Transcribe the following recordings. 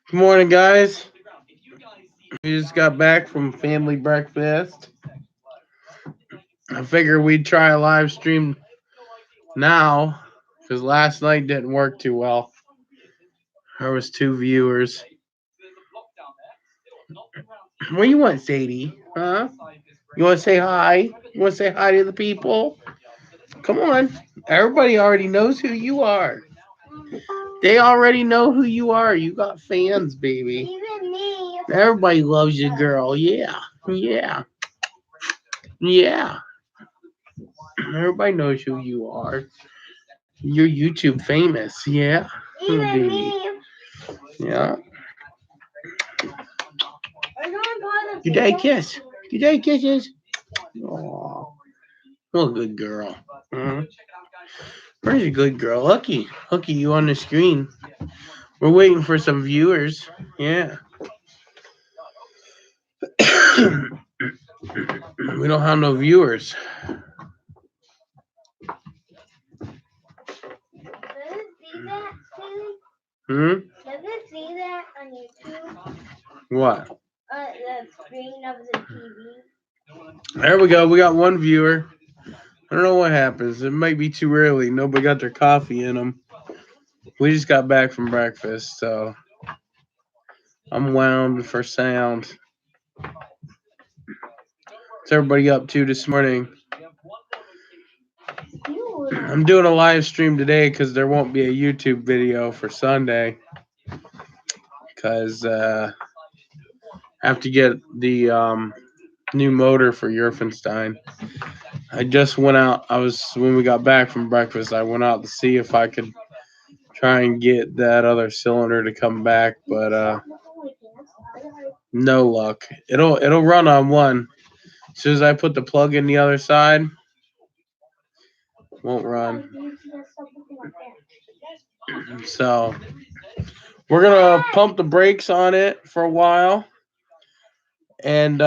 Good morning, guys. We just got back from family breakfast. I figured we'd try a live stream now because last night didn't work too well. There was 2 viewers. What do you want, Sadie? Huh? You want to say hi? You want to say hi to the people? Come on. Everybody already knows who you are. They already know who you are. You got fans, baby. Even me. Everybody loves you, girl. Yeah. Yeah. Yeah. Everybody knows who you are. You're YouTube famous. Yeah. Even baby. me. Yeah. I don't bother Good day, kiss. Good day, kisses. Aw. Oh, good girl. Where's your good girl? Lucky. Lucky, you on the screen. We're waiting for some viewers. Yeah. We don't have no viewers. Does it see that, Haley? Hmm? Does it see that on YouTube? What? The screen of the TV. There we go. We got one viewer. I don't know what happens. It might be too early. Nobody got their coffee in them. We just got back from breakfast, so I'm wound for sound. What's everybody up to this morning? I'm doing a live stream today because there won't be a YouTube video for Sunday. Because I have to get the new motor for Yerfenstein. I just went out. When we got back from breakfast, I went out to see if I could try and get that other cylinder to come back, but no luck. It'll run on one. As soon as I put the plug in the other side, won't run. So we're gonna pump the brakes on it for a while, and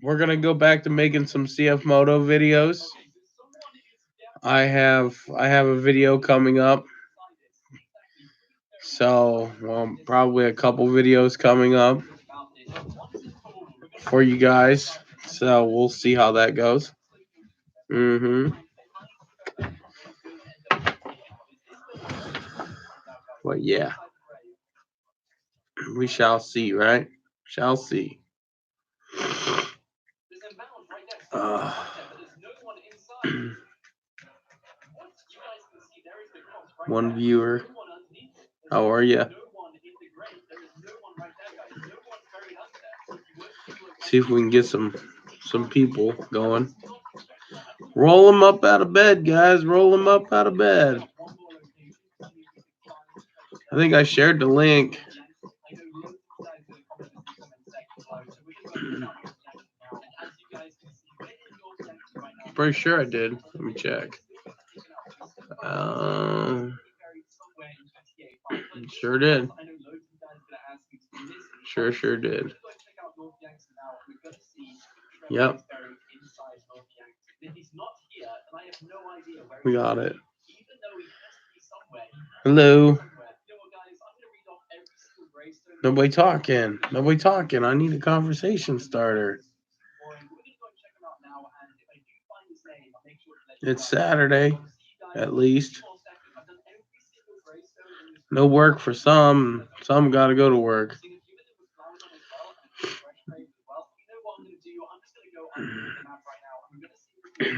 we're gonna go back to making some CF Moto videos. I have a video coming up. So, probably a couple videos coming up for you guys. So, we'll see how that goes. But yeah, we shall see, right? Shall see. One viewer. How are you? See if we can get some people going. Roll them up out of bed, guys. Roll them up out of bed. I think I shared the link. Pretty sure I did. Let me check. Sure did. Sure did. Yep. We got it. Hello. Nobody talking. Nobody talking. I need a conversation starter. It's Saturday, at least. No work for some. Some got to go to work.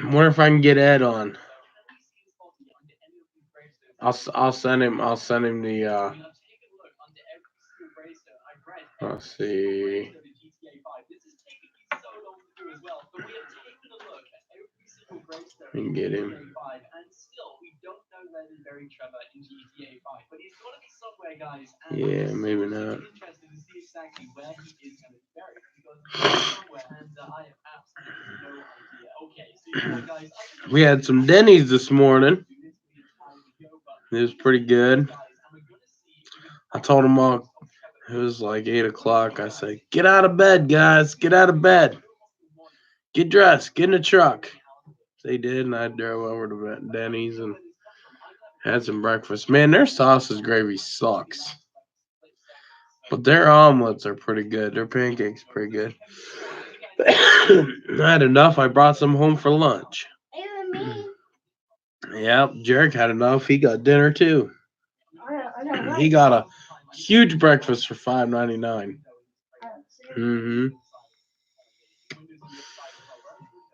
Wonder if I can get Ed on. I'll send him the. Let's see. I can get him. Yeah, maybe not. We had some Denny's this morning. It was pretty good. I told them all, it was like 8 o'clock. I said, get out of bed, guys. Get out of bed. Get dressed. Get in the truck. They did, and I drove over to Denny's and had some breakfast. Man, their sausage gravy sucks. But their omelets are pretty good. Their pancakes pretty good. I had enough. I brought some home for lunch. Even me. Yep, Jarek had enough. He got dinner too. I don't like He got a huge breakfast for $5.99. Mm-hmm.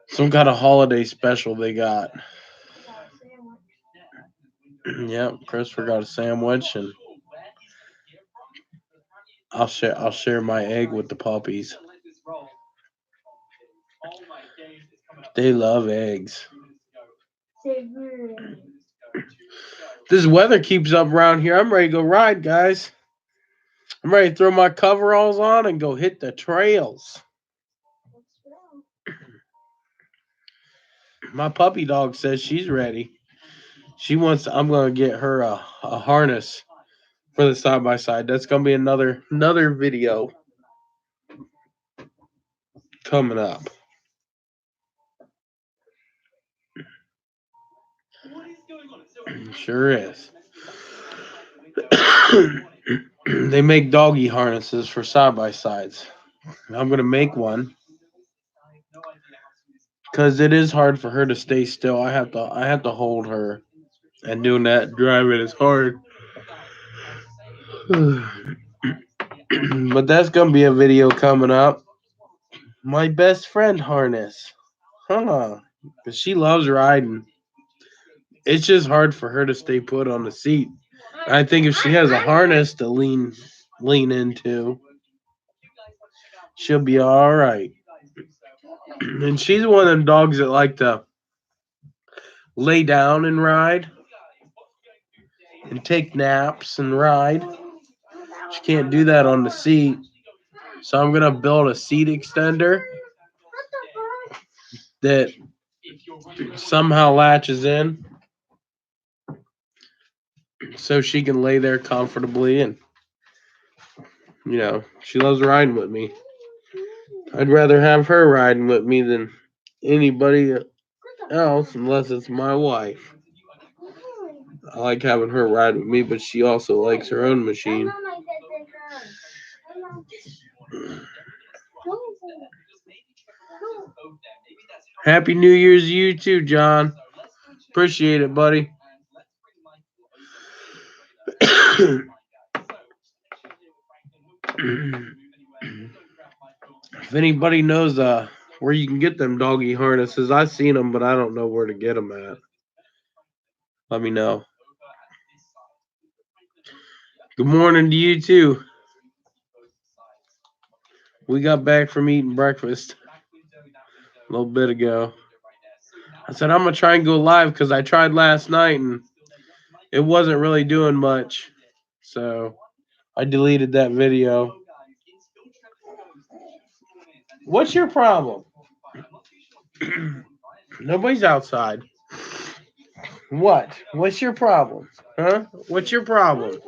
Some kind of holiday special they got. Yep, Christopher got a sandwich, and I'll share my egg with the puppies. They love eggs. This weather keeps up around here. I'm ready to go ride, guys. I'm ready to throw my coveralls on and go hit the trails. My puppy dog says she's ready. She wants. I'm gonna get her a harness for the side by side. That's gonna be another video coming up. Sure is. They make doggy harnesses for side by sides. I'm gonna make one because it is hard for her to stay still. I have to hold her, and doing that driving is hard. But that's gonna be a video coming up. My best friend harness, huh? Because she loves riding. It's just hard for her to stay put on the seat. I think if she has a harness to lean into, she'll be all right. And she's one of them dogs that like to lay down and ride and take naps and ride. She can't do that on the seat. So I'm gonna build a seat extender that somehow latches in so she can lay there comfortably, and she loves riding with me. I'd rather have her riding with me than anybody else unless it's my wife. I like having her ride with me, but she also likes her own machine. Happy New Year's to you too, John. Appreciate it, buddy. If anybody knows where you can get them doggy harnesses, I've seen them, but I don't know where to get them at. Let me know. Good morning to you too. We got back from eating breakfast a little bit ago. I said I'm gonna try and go live because I tried last night and it wasn't really doing much. So I deleted that video. What's your problem? Nobody's outside. What? What's your problem? Huh? What's your problem?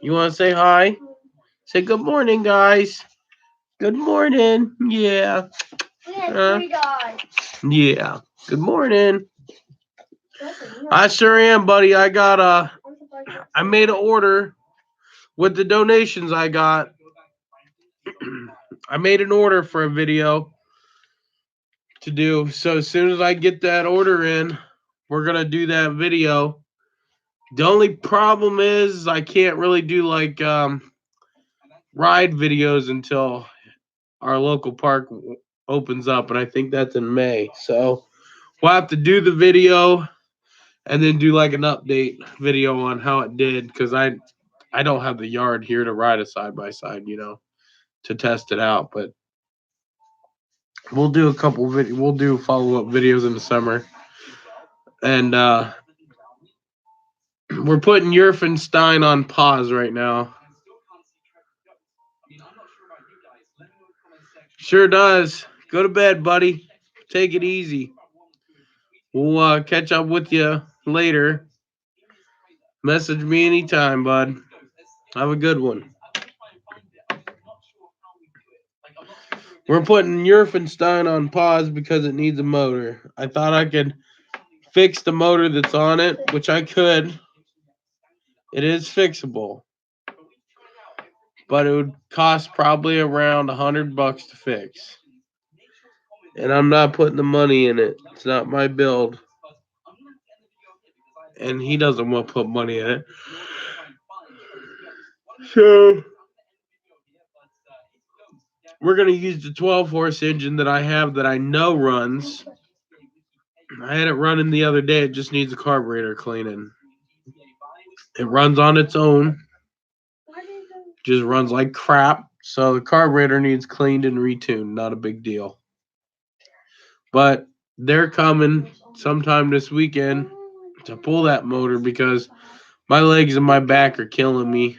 You want to say hi? Say good morning, guys. Good morning. Yeah. Yeah. Good morning. I sure am, buddy. I made an order with the donations I got. I made an order for a video to do. So as soon as I get that order in, we're gonna do that video. The only problem is I can't really do like ride videos until our local park opens up, and I think that's in May. So we'll have to do the video and then do like an update video on how it did, because I don't have the yard here to ride a side by side, to test it out. But we'll do we'll do follow up videos in the summer, and we're putting Yerfenstein on pause right now. Sure does. Go to bed, buddy. Take it easy. We'll catch up with you later. Message me anytime, bud. Have a good one. We're putting Yerfenstein on pause because it needs a motor. I thought I could fix the motor that's on it, which I could. It is fixable, but it would cost probably around $100 to fix. And I'm not putting the money in it. It's not my build, and he doesn't want to put money in it. So we're gonna use the 12 horse engine that I have that I know runs. I had it running the other day. It just needs a carburetor cleaning. It runs on its own, just runs like crap. So the carburetor needs cleaned and retuned. Not a big deal. But they're coming sometime this weekend to pull that motor because my legs and my back are killing me.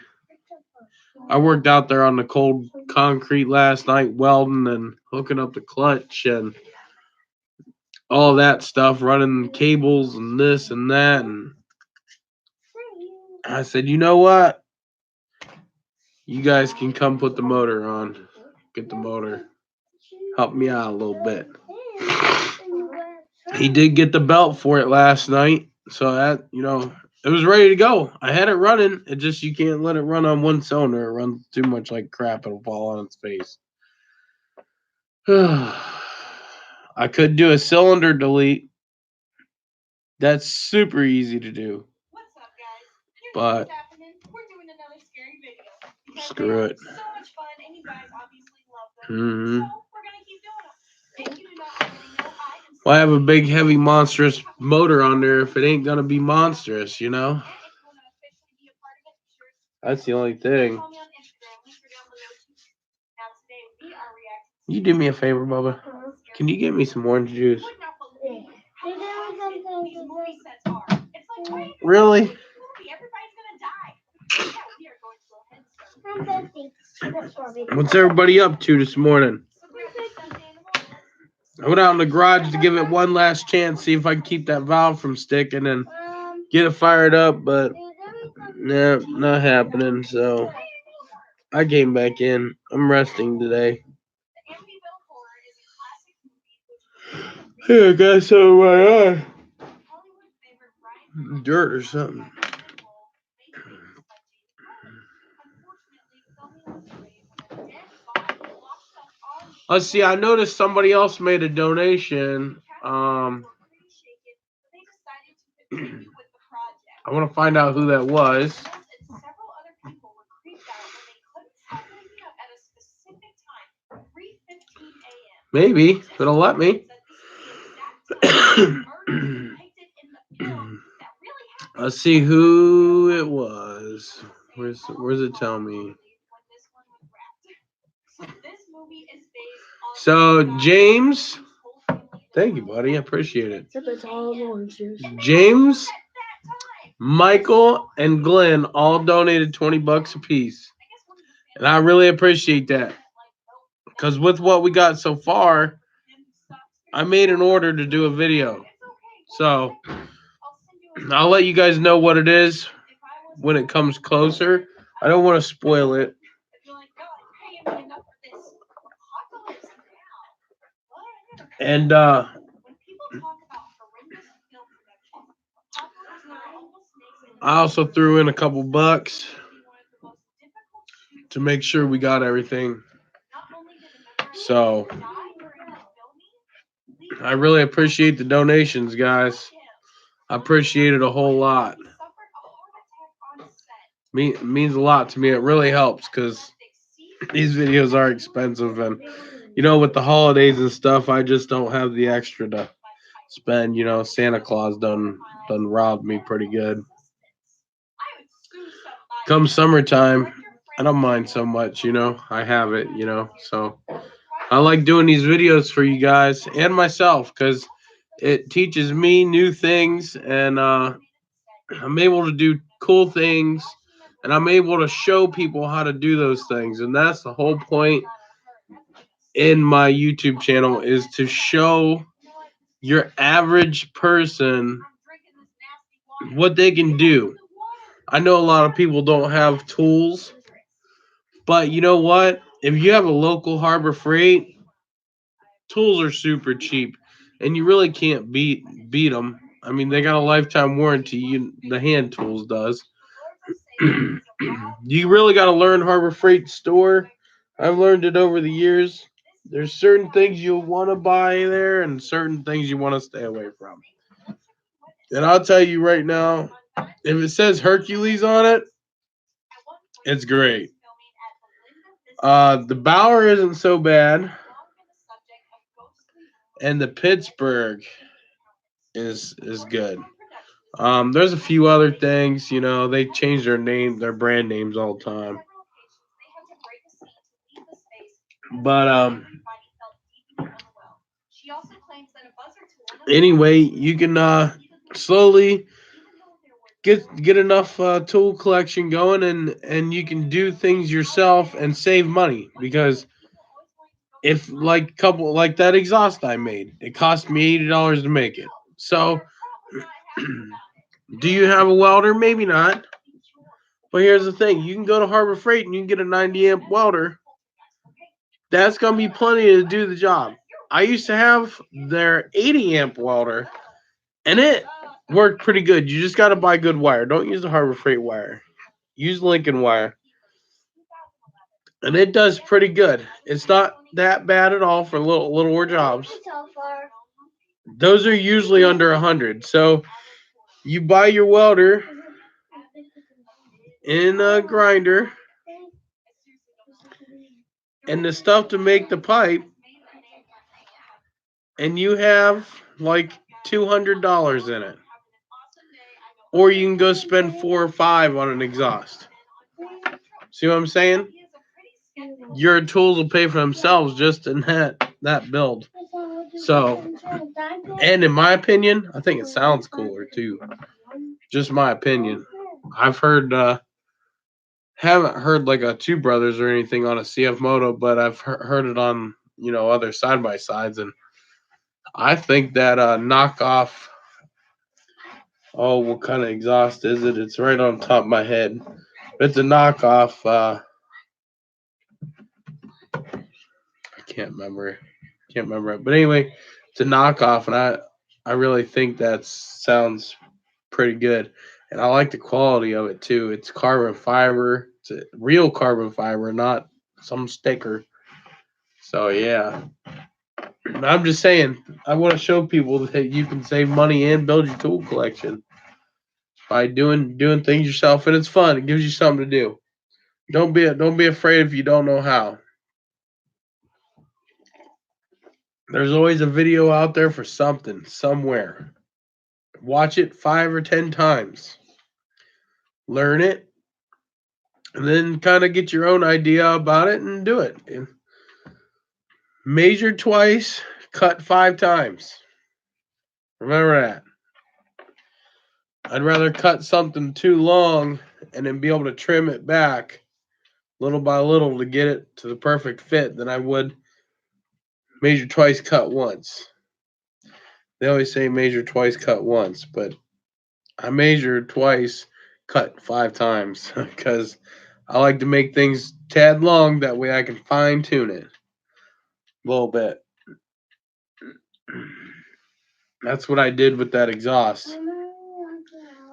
I worked out there on the cold concrete last night, welding and hooking up the clutch and all that stuff, running cables and this and that. And I said, you know what? You guys can come put the motor on. Get the motor. Help me out a little bit. He did get the belt for it last night. So that, it was ready to go. I had it running. It just, you can't let it run on one cylinder. It runs too much like crap. It'll fall on its face. I could do a cylinder delete. That's super easy to do. But screw it. Mm-hmm. Why have a big, heavy, monstrous motor on there if it ain't gonna be monstrous, That's the only thing. You do me a favor, Bubba. Can you get me some orange juice? Really? What's everybody up to this morning? I went out in the garage to give it one last chance, see if I can keep that valve from sticking and get it fired up, but nah, not happening. So I came back in. I'm resting today. Hey, I got some in my eye. Dirt or something. Let's see. I noticed somebody else made a donation. I want to find out who that was. Maybe if it'll let me. Let's see who it was. Where's it tell me? So James, thank you, buddy. I appreciate it. James, Michael, and Glenn all donated $20 a piece, and I really appreciate that. Because with what we got so far, I made an order to do a video. So I'll let you guys know what it is when it comes closer. I don't want to spoil it. And I also threw in a couple bucks to make sure we got everything. So I really appreciate the donations, guys. I appreciate it a whole lot. Means a lot to me. It really helps because these videos are expensive, and with the holidays and stuff, I just don't have the extra to spend. Santa Claus done robbed me pretty good. Come summertime, I don't mind so much. I have it. So I like doing these videos for you guys and myself because it teaches me new things, and I'm able to do cool things, and I'm able to show people how to do those things. And that's the whole point in my YouTube channel, is to show your average person what they can do. I know a lot of people don't have tools, but you know what? If you have a local Harbor Freight, tools are super cheap, and you really can't beat them. I mean, they got a lifetime warranty. The hand tools does. You really got to learn Harbor Freight store. I've learned it over the years. There's certain things you want to buy there and certain things you want to stay away from. And I'll tell you right now, if it says Hercules on it, it's great. The Bauer isn't so bad, and the Pittsburgh is good. There's a few other things, they change their brand names all the time. But anyway, you can slowly get enough tool collection going, and you can do things yourself and save money because if like couple like that exhaust I made, it cost me $80 to make it. So, do you have a welder? Maybe not. But here's the thing: you can go to Harbor Freight and you can get a 90 amp welder. That's gonna be plenty to do the job. I used to have their 80 amp welder, and it worked pretty good. You just gotta buy good wire. Don't use the Harbor Freight wire. Use Lincoln wire, and it does pretty good. It's not that bad at all for littler jobs. Those are usually under 100. So you buy your welder in a grinder and the stuff to make the pipe, and you have like $200 in it. Or you can go spend 4 or 5 on an exhaust. See what I'm saying? Your tools will pay for themselves just in that build. So, and in my opinion, I think it sounds cooler too. Just my opinion. I've haven't heard like a Two Brothers or anything on a CF Moto, but I've heard it on other side by sides, and I think that knockoff. Oh, what kind of exhaust is it? It's right on top of my head. It's a knockoff. I can't remember. Can't remember it. But anyway, it's a knockoff, and I really think that sounds pretty good. And I like the quality of it too. It's carbon fiber. It's a real carbon fiber, not some sticker. So yeah. I'm just saying, I want to show people that you can save money and build your tool collection by doing things yourself, and it's fun. It gives you something to do. Don't be afraid if you don't know how. There's always a video out there for something somewhere. Watch it 5 or 10 times. Learn it, and then kind of get your own idea about it and do it. And measure twice, cut 5 times. Remember that. I'd rather cut something too long and then be able to trim it back little by little to get it to the perfect fit than I would measure twice, cut once. They always say measure twice, cut once, but I measure twice, cut 5 times because I like to make things tad long. That way I can fine tune it a little bit. That's what I did with that exhaust.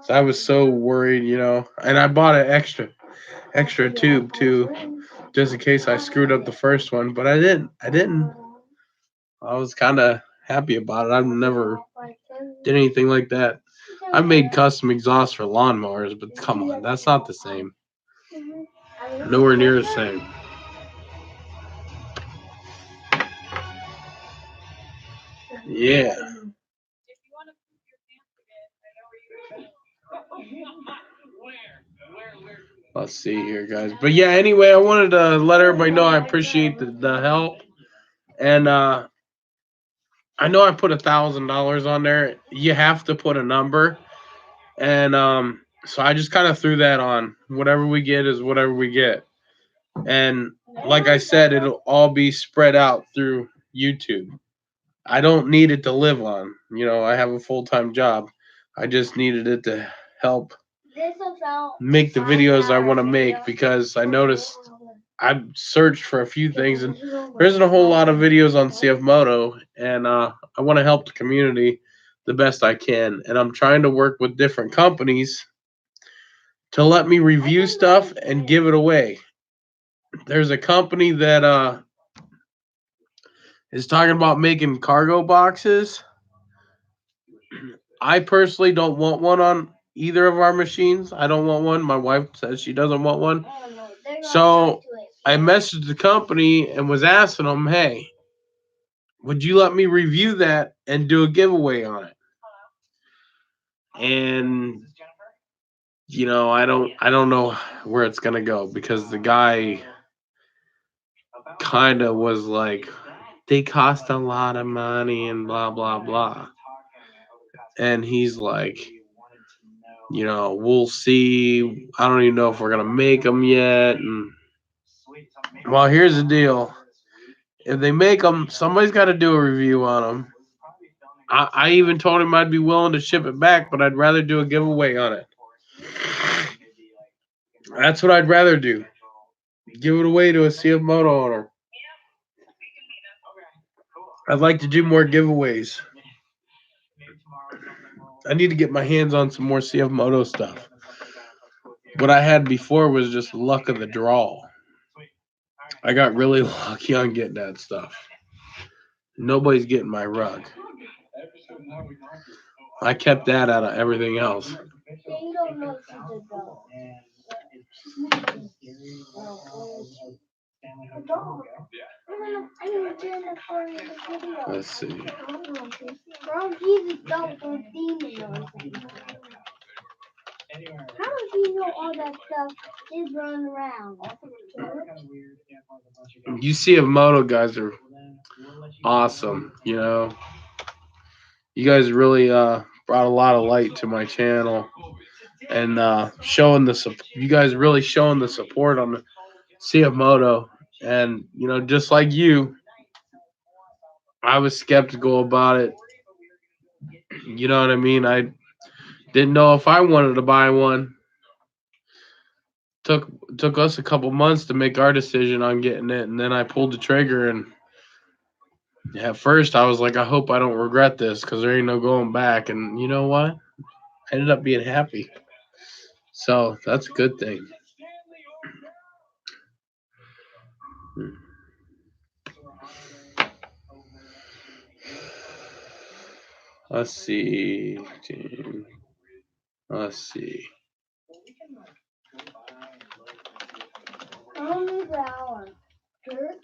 So I was so worried, and I bought an extra tube too, just in case I screwed up the first one. But I didn't. I didn't. I was kind of happy about it. I've never did anything like that. I've made custom exhausts for lawnmowers, but come on, that's not the same. Nowhere near the same. Yeah. Let's see here, guys. But yeah, anyway, I wanted to let everybody know I appreciate the help. And I know I put $1,000 on there. You have to put a number. And so I just kind of threw that on. Whatever we get is whatever we get. And like I said, it'll all be spread out through YouTube. I don't need it to live on. I have a full-time job. I just needed it to help make the videos I want to make because I noticed I've searched for a few things and there isn't a whole lot of videos on CF Moto, and I want to help the community the best I can, and I'm trying to work with different companies to let me review stuff and give it away. There's a company that is talking about making cargo boxes. I personally don't want one on either of our machines. I don't want one. My wife says she doesn't want one. Oh no, they're not So used to it. I messaged the company and was asking them, "Hey, would you let me review that and do a giveaway on it?" And I don't know where it's gonna go because the guy kind of was like, they cost a lot of money and blah blah blah. And he's like, we'll see. I don't even know if we're gonna make them yet. And well, here's the deal: if they make them, somebody's got to do a review on them. I even told him I'd be willing to ship it back, but I'd rather do a giveaway on it. That's what I'd rather do. Give it away to a CF Moto owner. I'd like to do more giveaways. I need to get my hands on some more CF Moto stuff. What I had before was just luck of the draw. I got really lucky on getting that stuff. Nobody's getting my rug. I kept that out of everything else. Yeah, you don't know if she's a dog. Oh, a dog. I didn't turn the phone in the video. Let's see. Bro, he's a dog or demon or something. How does he know all that stuff is running around? You CF Moto guys are awesome. You guys really brought a lot of light to my channel and showing you guys really showing the support on the CF Moto. And just like you, I was skeptical about it. You know what I mean? I didn't know if I wanted to buy one. Took took us a couple months to make our decision on getting it, and then I pulled the trigger. And at first, I was like, I hope I don't regret this because there ain't no going back. And you know what? I ended up being happy. So that's a good thing. Let's see. Let's see. Only the hour. Jerk.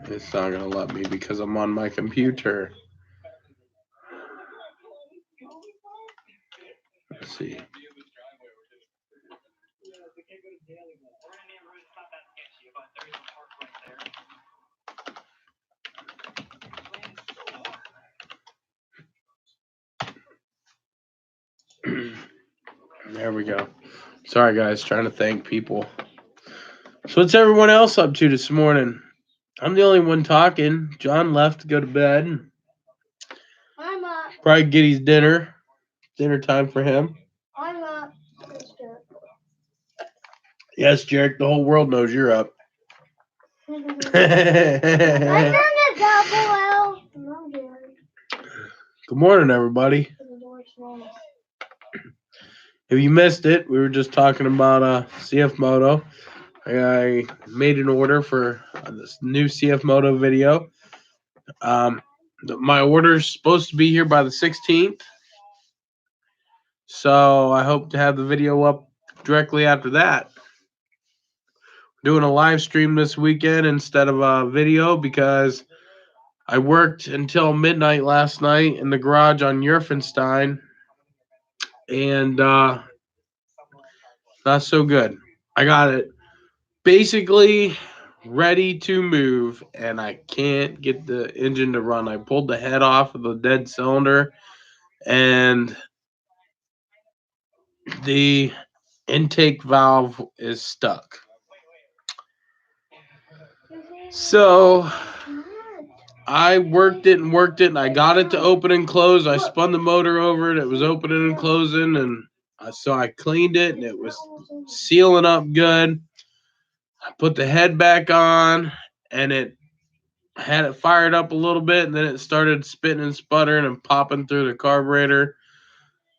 It's not gonna let me because I'm on my computer. Let's see. There we go. Sorry, guys, trying to thank people. So, what's everyone else up to this morning? I'm the only one talking. John left to go to bed. I'm up. Probably get his dinner. Dinner time for him. I'm up. Sister. Yes, Jarek, the whole world knows you're up. I Good turned the double L. No, Jerry. morning, everybody. The door's closed. If you missed it, we were just talking about CF Moto. I made an order for this new CF Moto video. My order's supposed to be here by the 16th. So I hope to have the video up directly after that. Doing a live stream this weekend instead of a video because I worked until midnight last night in the garage on Yerfenstein, and not so good. I got it basically ready to move, and I can't get the engine to run. I pulled the head off of the dead cylinder, and the intake valve is stuck. So I worked it and worked it, and I got it to open and close. I spun the motor over it. It was opening and closing, and so I cleaned it, and it was sealing up good. I put the head back on, and it I had it fired up a little bit, and then it started spitting and sputtering and popping through the carburetor.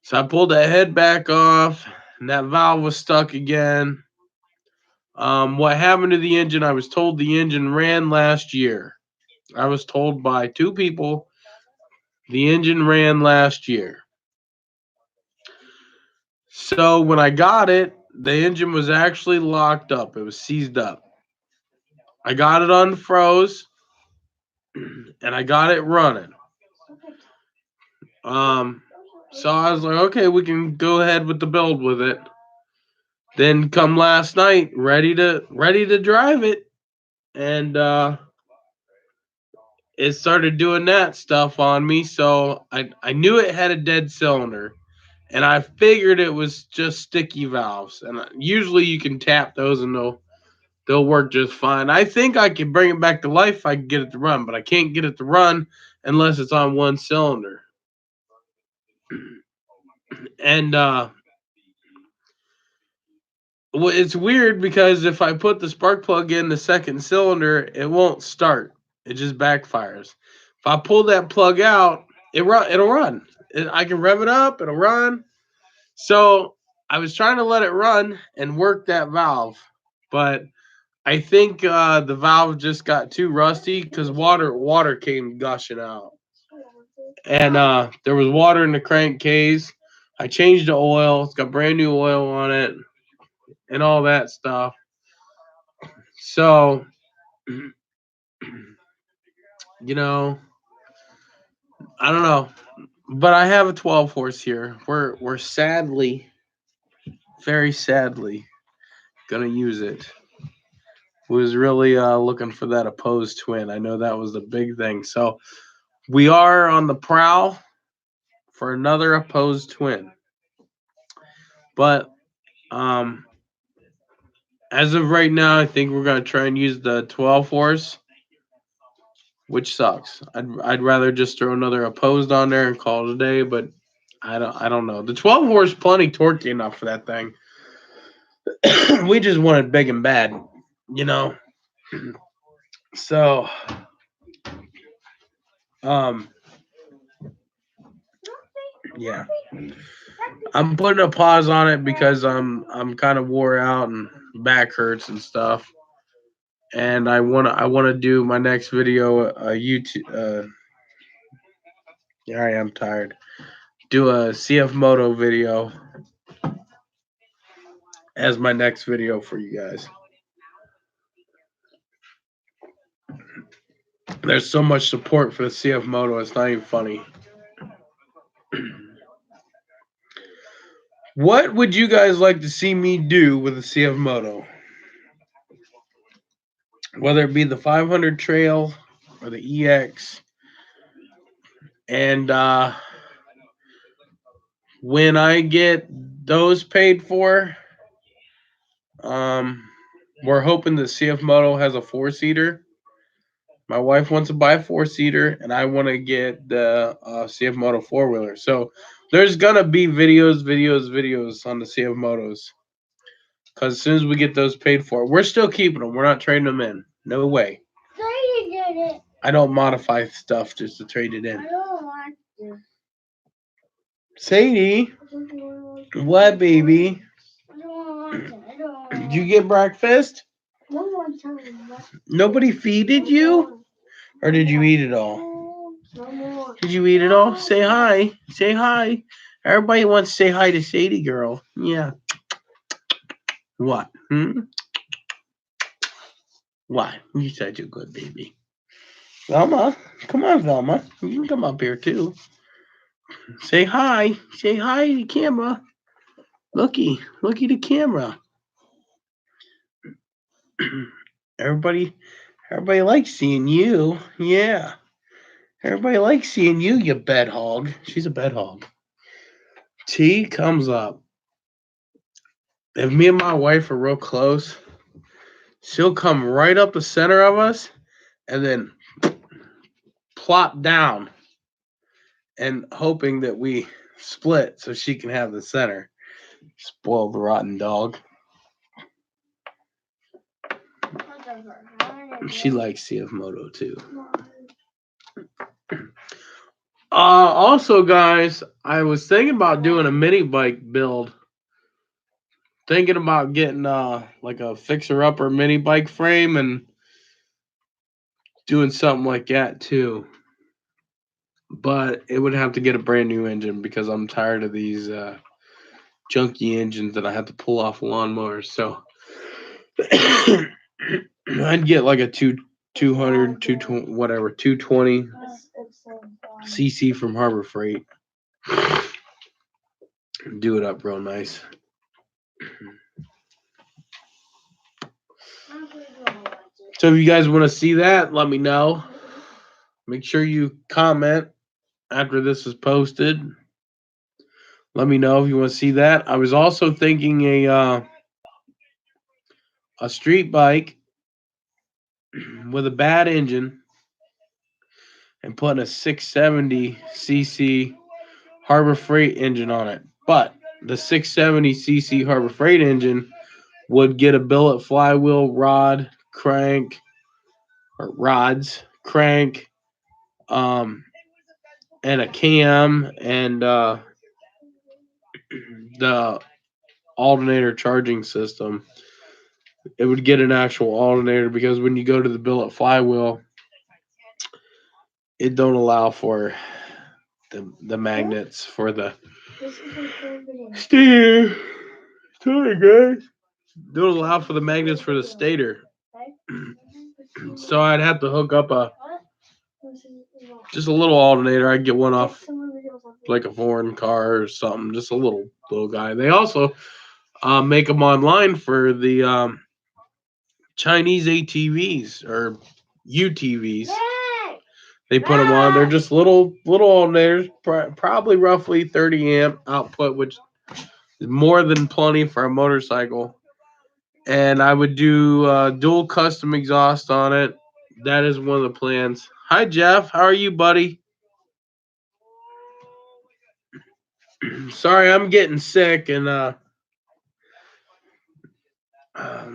So I pulled that head back off, and that valve was stuck again. What happened to the engine? I was told the engine ran last year. I was told by two people the engine ran last year. So when I got it, the engine was actually locked up. It was seized up. I got it unfroze and I got it running. Um, so I was like, okay, we can go ahead with the build with it. Then come last night, ready to drive it, and it started doing that stuff on me. So I knew it had a dead cylinder, and I figured it was just sticky valves. And usually you can tap those and they'll work just fine. I think I can bring it back to life if I can get it to run, but I can't get it to run unless it's on one cylinder. And well, it's weird because if I put the spark plug in the second cylinder, it won't start. It just backfires. If I pull that plug out, it'll run. I can rev it up, it'll run. So I was trying to let it run and work that valve, but I think the valve just got too rusty because water came gushing out, and there was water in the crankcase. I changed the oil; it's got brand new oil on it, and all that stuff. So you know, I don't know, but I have a 12 horse here. We're sadly, very sadly, gonna use it. Was really looking for that opposed twin. I know that was the big thing. So we are on the prowl for another opposed twin. But um, as of right now, I think we're gonna try and use the 12 horse, which sucks. I'd rather just throw another opposed on there and call it a day, but I don't know. The 12 horse plenty torquey enough for that thing. We just want it big and bad, you know. So um yeah. I'm putting a pause on it because I'm kind of wore out and back hurts and stuff. And I wanna do my next video YouTube yeah, I am tired. Do a CF Moto video as my next video for you guys. There's so much support for the CF Moto, it's not even funny. What would you guys like to see me do with the CF Moto? Whether it be the 500 trail or the EX. And when I get those paid for, um, we're hoping that CF Moto has a four-seater. My wife wants to buy a four-seater, and I want to get the CF Moto four-wheeler. So there's gonna be videos on the CF Motos. Because as soon as we get those paid for, we're still keeping them. We're not trading them in. No way. Say you did it. I don't modify stuff just to trade it I in. don't want to. Sadie, I don't want what, baby? I don't want to. I don't want Did you get breakfast? No one tell me what. Nobody feeded you? Or did you eat it all? No more. Did you eat it all? Say hi. Say hi. Everybody wants to say hi to Sadie girl. Yeah. What? What? You're such a good baby. Velma. Come on, Velma. You can come up here too. Say hi. Say hi to the camera. Looky the camera. everybody everybody likes seeing you. Yeah. Everybody likes seeing you, you bed hog. She's a bed hog. T comes up. If me and my wife are real close, she'll come right up the center of us and then plop down and hoping that we split so she can have the center. Spoiled rotten dog. She likes CF Moto too. Also, guys, I was thinking about doing a mini bike build. Thinking about getting like a fixer upper mini bike frame and doing something like that too. But it would have to get a brand new engine because I'm tired of these junky engines that I have to pull off lawnmowers. So I'd get like a 220 whatever 220 cc from Harbor Freight. Do it up real nice. So if you guys want to see that, let me know. Make sure you comment after this is posted. Let me know if you want to see that. I was also thinking a street bike with a bad engine and putting a 670cc Harbor Freight engine on it. But the 670cc Harbor Freight engine would get a billet flywheel, rods, crank, and a cam, and the alternator charging system. It would get an actual alternator because when you go to the billet flywheel, it don't allow for the magnets for the stator. Sorry, guys. Don't allow for the magnets for the stator. So I'd have to hook up just a little alternator. I'd get one off like a foreign car or something. Just a little guy. They also make them online for the Chinese ATVs or UTVs. They put them on. They're just little alternators, probably roughly 30 amp output, which is more than plenty for a motorcycle. And I would do dual custom exhaust on it. That is one of the plans. Hi, Jeff. How are you, buddy? Sorry, I'm getting sick and I'm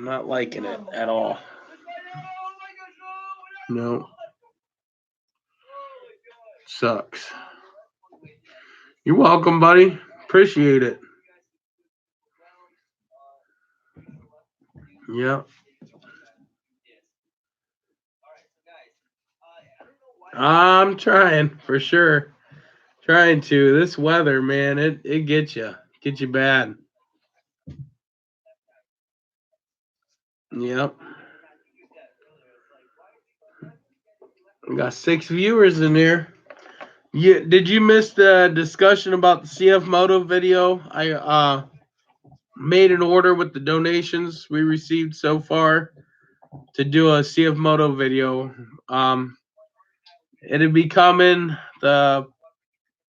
not liking it at all. No. Sucks. You're welcome, buddy. Appreciate it. Yeah. I'm trying for sure. Trying to. This weather, man, it gets you. Gets you bad. Yep. We got 6 viewers in here. Did you miss the discussion about the CF Moto video? I made an order with the donations we received so far to do a CF Moto video. It'll be coming. The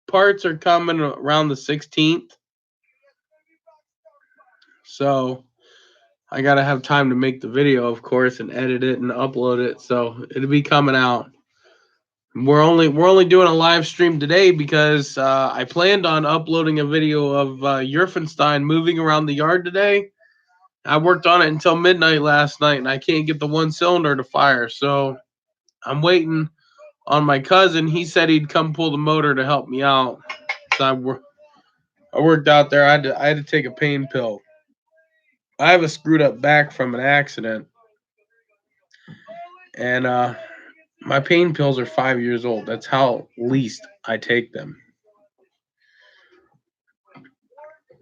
parts are coming around the 16th. So I gotta have time to make the video, of course, and edit it and upload it. So it'll be coming out. We're only doing a live stream today because I planned on uploading a video of Yerfenstein moving around the yard today. I worked on it until midnight last night, and I can't get the one cylinder to fire. So I'm waiting on my cousin. He said he'd come pull the motor to help me out. So I worked out there. I had to take a pain pill. I have a screwed up back from an accident, and my pain pills are 5 years old. That's how least I take them.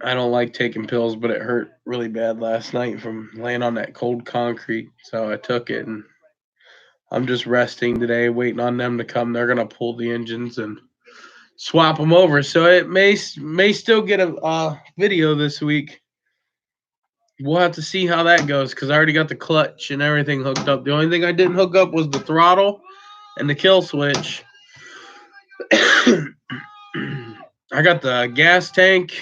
I don't like taking pills, but it hurt really bad last night from laying on that cold concrete. So I took it, and I'm just resting today, waiting on them to come. They're gonna pull the engines and swap them over. So it may still get a video this week. We'll have to see how that goes because I already got the clutch and everything hooked up. The only thing I didn't hook up was the throttle and the kill switch. I got the gas tank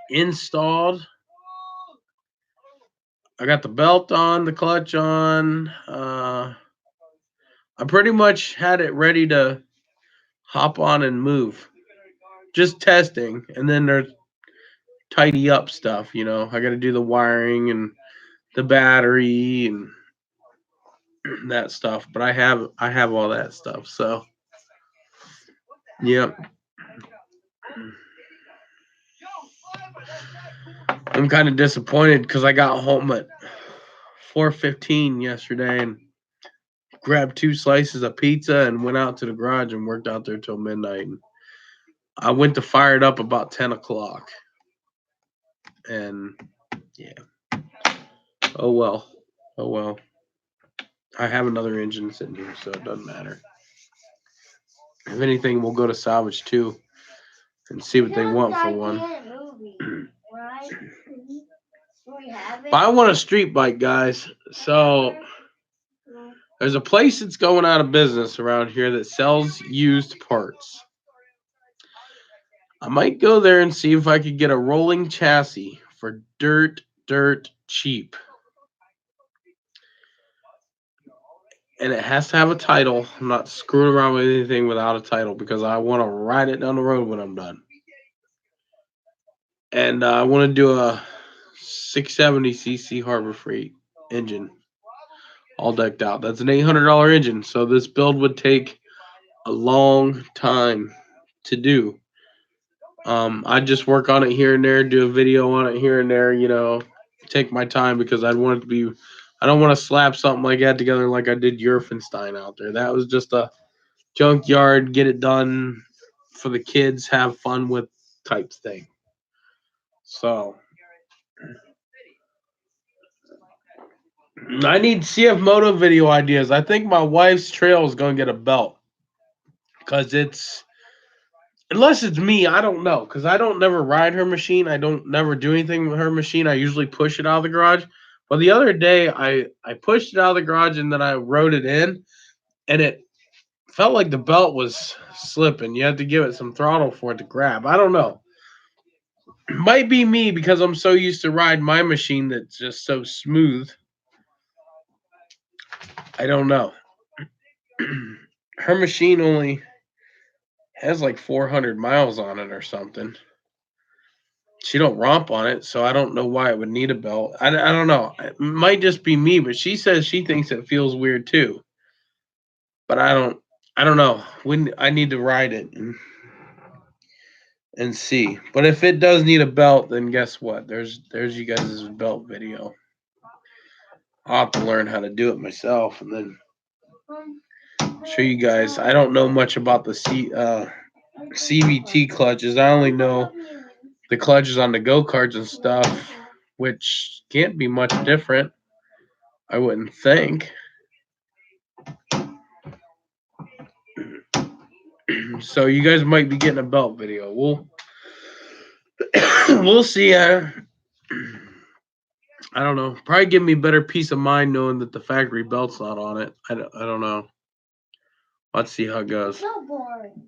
installed. I got the belt on, the clutch on. I pretty much had it ready to hop on and move. Just testing. And then there's tidy up stuff, I got to do the wiring and the battery and that stuff. But I have all that stuff. So yep. I'm kind of disappointed because I got home at 4:15 yesterday and grabbed 2 slices of pizza and went out to the garage and worked out there till midnight. And I went to fire it up about 10 o'clock. And yeah, oh well, oh well. I have another engine sitting here, so it doesn't matter. If anything, we'll go to salvage too and see what they want for one. Movie, right? We have it. But I want a street bike, guys. So there's a place that's going out of business around here that sells used parts. I might go there and see if I could get a rolling chassis for dirt cheap. And it has to have a title. I'm not screwing around with anything without a title because I want to ride it down the road when I'm done. And I want to do a 670cc Harbor Freight engine, all decked out. That's an $800 engine, so this build would take a long time to do. I just work on it here and there, do a video on it here and there, take my time because I'd want it to be. I don't want to slap something like that together like I did Yerfenstein out there. That was just a junkyard, get it done for the kids, have fun with type thing. So I need CF Moto video ideas. I think my wife's trail is gonna get a belt because unless it's me, I don't know because I don't never ride her machine. I don't never do anything with her machine. I usually push it out of the garage. But the other day, I pushed it out of the garage and then I rode it in, and it felt like the belt was slipping. You had to give it some throttle for it to grab. I don't know. Might be me because I'm so used to ride my machine that's just so smooth. I don't know. Her machine only has like 400 miles on it or something. She don't romp on it, so I don't know why it would need a belt. I don't know. It might just be me, but she says she thinks it feels weird too. But I don't know. When I need to ride it and see. But if it does need a belt, then guess what? There's you guys' belt video. I'll have to learn how to do it myself and then show you guys. I don't know much about the CVT clutches. I only know the clutches on the go karts and stuff, which can't be much different. I wouldn't think. So you guys might be getting a belt video. We'll see. I don't know. Probably give me better peace of mind knowing that the factory belt's not on it. I don't know. Let's see how it goes. So boring.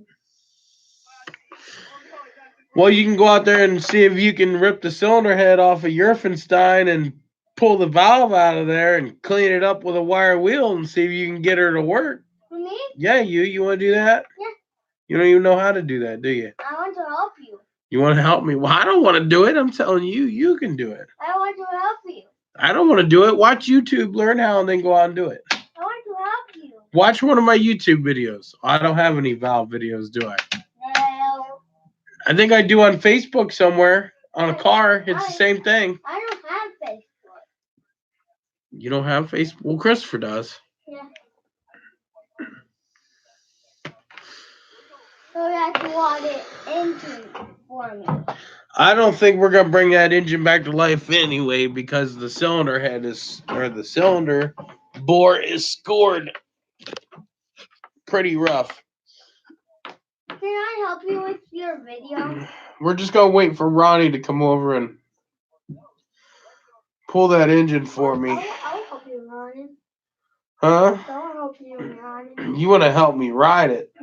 Well, you can go out there and see if you can rip the cylinder head off of Yerfenstein and pull the valve out of there and clean it up with a wire wheel and see if you can get her to work. For me? Yeah, you want to do that? Yeah. You don't even know how to do that, do you? I want to help you. You want to help me? Well, I don't want to do it. I'm telling you, you can do it. I want to help you. I don't want to do it. Watch YouTube, learn how, and then go out and do it. I want to help you. Watch one of my YouTube videos. I don't have any valve videos, do I? No. I think I do on Facebook somewhere on a car. It's the same thing. I don't have Facebook. You don't have Facebook? Well, Christopher does. Yeah. So that's what it into for me. I don't think we're gonna bring that engine back to life anyway because the cylinder head the cylinder bore is scored pretty rough. Can I help you with your video? We're just gonna wait for Ronnie to come over and pull that engine for me. I'll help you run it. Huh? I'll help you run it. You want to help me ride it?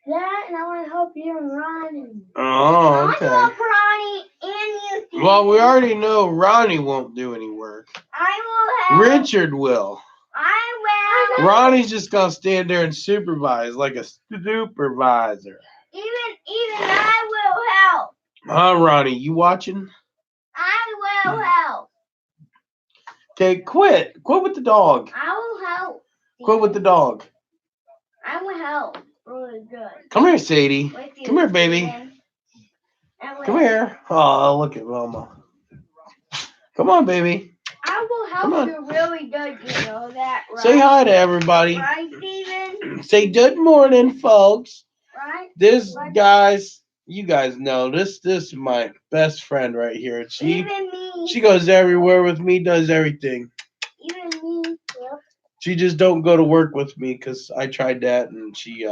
That, and I want to help you run it. Oh, okay. I want to help Ronnie and you. Well, we already know Ronnie won't do any work. I will help. Richard will. I will. Ronnie's just gonna stand there and supervise like a supervisor. Even I will help. Huh, Ronnie? You watching? I will help. Okay, quit. Quit with the dog. I will help. Quit with the dog. I will help really good. Come here, Sadie. With you, Come here, baby. Steven. Come here. Oh, look at Mama. Come on, baby. I will Come help on. you really good, you know that, right? Say hi to everybody. Right, Steven? Say good morning, folks. Right? This, guys, you guys know this is my best friend right here. Even me. She goes everywhere with me, does everything. Even me. Yep. She just don't go to work with me because I tried that, and she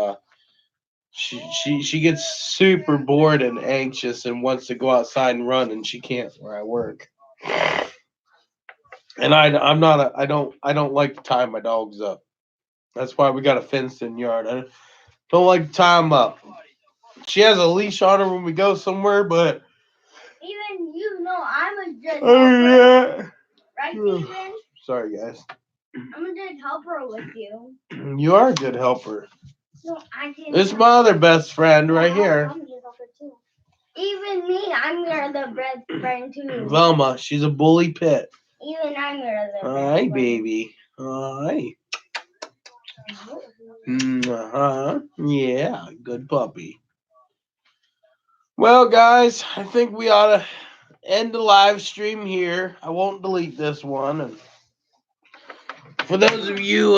gets super bored and anxious and wants to go outside and run, and she can't where I work. And I don't like to tie my dogs up. That's why we got a fenced in yard. I don't like to tie them up. She has a leash on her when we go somewhere, but Even you know I'm a good oh helper. yeah. Right, Steven? Sorry, guys. I'm a good helper with you. You are a good helper. No, I can. This is my other best friend right here. I'm a good helper too. Even me, I'm your the best friend too. Velma, she's a bully pit. Even I'm your the best Hi, friend. baby. Hi. Yeah, good puppy. Well, guys, I think we ought to end the live stream here. I won't delete this one. And for those of you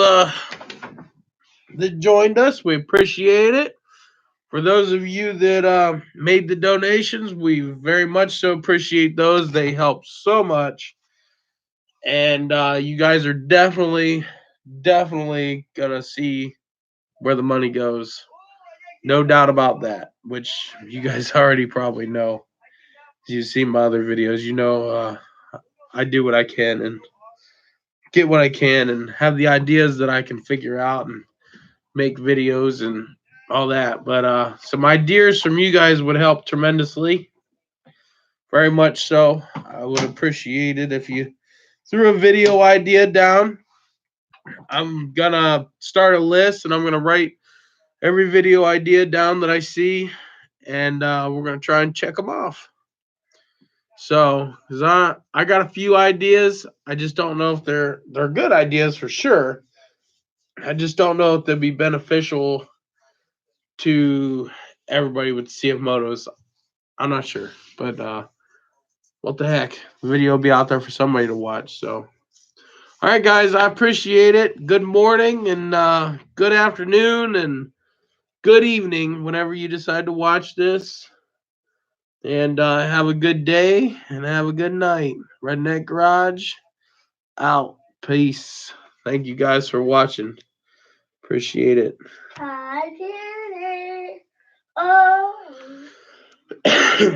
that joined us, we appreciate it. For those of you that made the donations, we very much so appreciate those. They help so much. And you guys are definitely going to see where the money goes. No doubt about that, which you guys already probably know. You've seen my other videos. You know, I do what I can and get what I can and have the ideas that I can figure out and make videos and all that. But some ideas from you guys would help tremendously. Very much so. I would appreciate it if you threw a video idea down. I'm going to start a list and I'm going to write every video idea down that I see. And we're going to try and check them off. So, cause I got a few ideas. I just don't know if they're good ideas for sure. I just don't know if they'd be beneficial to everybody with CF motos. I'm not sure, but what the heck? The video will be out there for somebody to watch. So, all right, guys, I appreciate it. Good morning and good afternoon and good evening whenever you decide to watch this. And have a good day and have a good night. Redneck Garage out. Peace. Thank you guys for watching. Appreciate it.